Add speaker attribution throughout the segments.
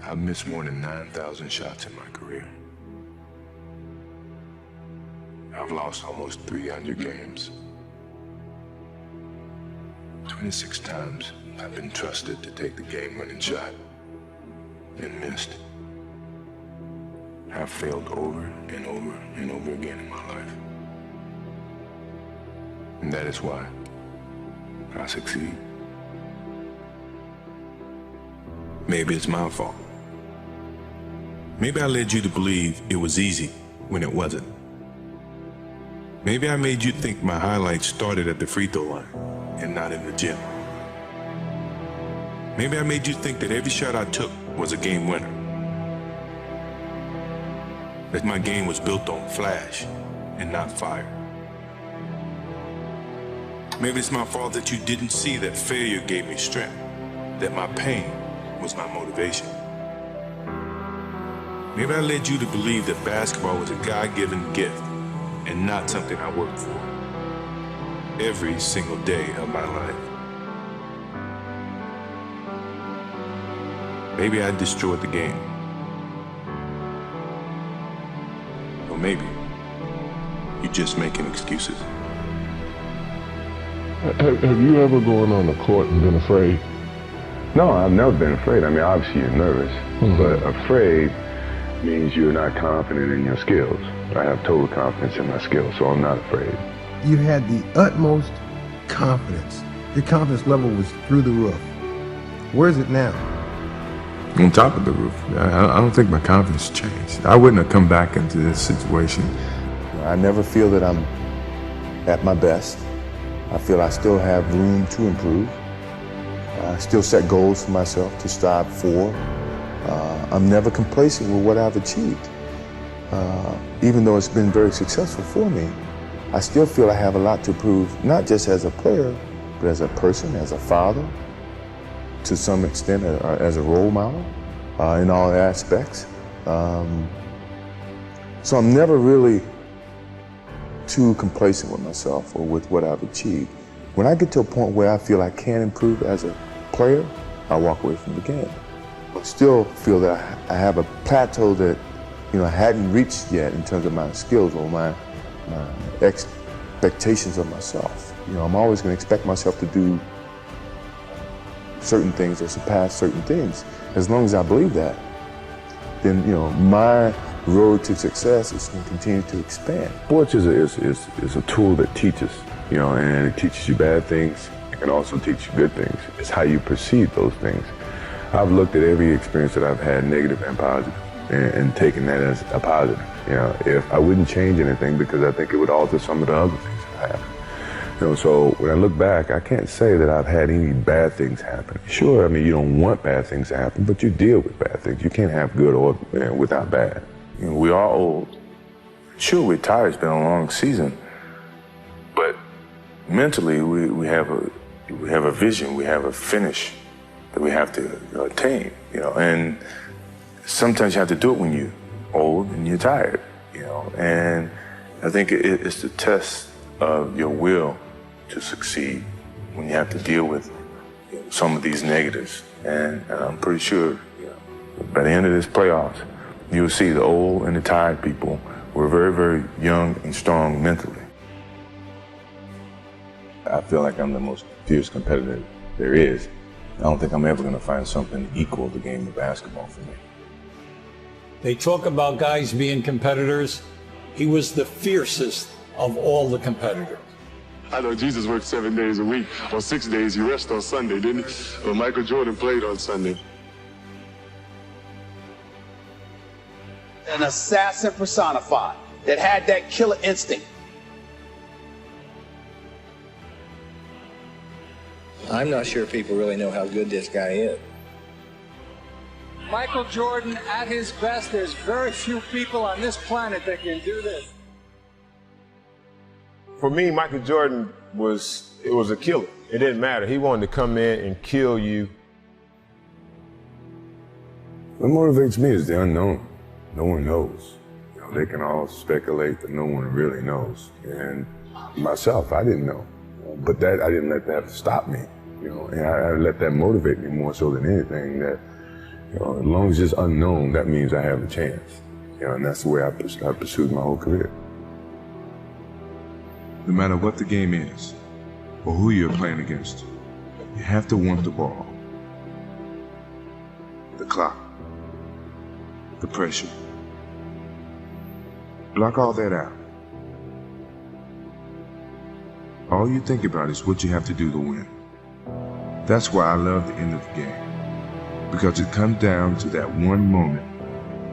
Speaker 1: I've missed more than 9,000 shots in my career. I've lost almost 300 games. 26 times I've been trusted to take the game-winning shot and missed. I've failed over and over and over again in my life. And that is why I succeed. Maybe it's my fault. Maybe I led you to believe it was easy when it wasn't. Maybe I made you think my highlights started at the free throw line and not in the gym. Maybe I made you think that every shot I took was a game winner. That my game was built on flash and not fire. Maybe it's my fault that you didn't see that failure gave me strength, that my pain was my motivation. Maybe I led you to believe that basketball was a God-given gift and not something I worked for every single day of my life. Maybe I destroyed the game. Or maybe you're just making excuses.
Speaker 2: Have you ever gone on the court and been afraid?
Speaker 3: No, I've never been afraid. I mean, obviously you're nervous, but afraid means you're not confident in your skills. I have total confidence in my skills, so I'm not afraid.
Speaker 4: You had the utmost confidence. Your confidence level was through the roof. Where is it now?
Speaker 1: On top of the roof. I don't think my confidence changed. I wouldn't have come back into this situation.
Speaker 5: I never feel that I'm at my best. I feel I still have room to improve. I still set goals for myself to strive for. I'm never complacent with what I've achieved. Even though it's been very successful for me, I still feel I have a lot to prove, not just as a player, but as a person, as a father, to some extent as a role model in all aspects. So I'm never really too complacent with myself or with what I've achieved. When I get to a point where I feel I can improve as a player, I walk away from the game. I still feel that I have a plateau that I hadn't reached yet in terms of my skills or my expectations of myself. I'm always going to expect myself to do certain things or surpass certain things. As long as I believe that, then my road to success is going to continue to expand.
Speaker 3: Sports is a tool that teaches, and it teaches you bad things. It can also teach you good things. It's how you perceive those things. I've looked at every experience that I've had, negative and positive, and taken that as a positive. If I wouldn't change anything because I think it would alter some of the other things that happened. So when I look back, I can't say that I've had any bad things happen. Sure, I mean, you don't want bad things to happen, but you deal with bad things. You can't have good or without bad.
Speaker 1: We are old. Sure, we're tired. It's been a long season. But mentally, we have a vision. We have a finish that we have to attain. And sometimes you have to do it when you're old and you're tired. And I think it's the test of your will to succeed when you have to deal with some of these negatives. And I'm pretty sure by the end of this playoffs, you'll see the old and the tired people were very, very young and strong mentally.
Speaker 6: I feel like I'm the most fierce competitor there is. I don't think I'm ever going to find something equal to the game of basketball for me.
Speaker 7: They talk about guys being competitors. He was the fiercest of all the competitors.
Speaker 2: I know Jesus worked 7 days a week. On 6 days, he rested on Sunday, didn't he? Well, Michael Jordan played on Sunday.
Speaker 8: An assassin personified that had that killer instinct.
Speaker 9: I'm not sure people really know how good this guy is.
Speaker 10: Michael Jordan at his best, there's very few people on this planet that can do this.
Speaker 11: For me, Michael Jordan was a killer. It didn't matter. He wanted to come in and kill you.
Speaker 1: What motivates me is the unknown. No one knows. They can all speculate, but no one really knows. And myself, I didn't know. But I didn't let that stop me. And I let that motivate me more so than anything, that
Speaker 3: You know, as long as it's unknown, that means I have a chance. You know, and that's the way I pursued my whole career.
Speaker 12: No matter what the game is, or who you're playing against, you have to want the ball. The clock. The pressure. Block all that out. All you think about is what you have to do to win. That's why I love the end of the game. Because it comes down to that one moment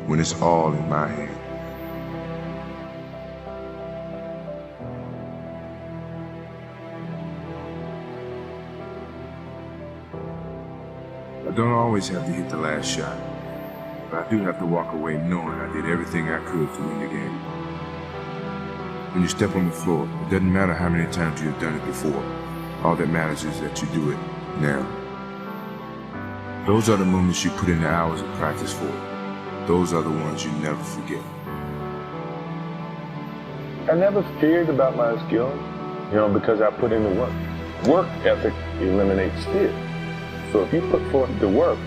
Speaker 12: when it's all in my hand. I don't always have to hit the last shot, but I do have to walk away knowing I did everything I could to win the game. When you step on the floor, it doesn't matter how many times you've done it before. All that matters is that you do it now. Those are the moments you put in the hours of practice for. Those are the ones you never forget.
Speaker 1: I never feared about my skills, you know, because I put in the work. Work ethic eliminates fear. So if you put forth the work,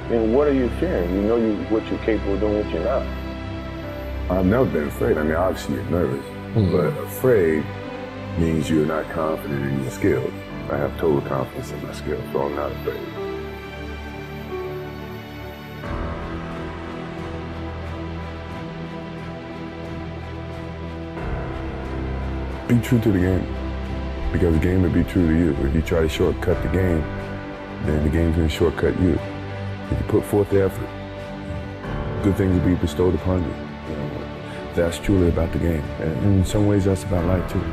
Speaker 1: then what are you fearing? You know what you're capable of doing, what you're not.
Speaker 3: I've never been afraid. I mean, obviously you're nervous, but afraid means you're not confident in your skills. I have total confidence in my skills, so I'm not afraid. Be true to the game, because the game will be true to you. If you try to shortcut the game, then the game's going to shortcut you. If you put forth the effort, good things will be bestowed upon you. You know, that's truly about the game. And in some ways, that's about life too.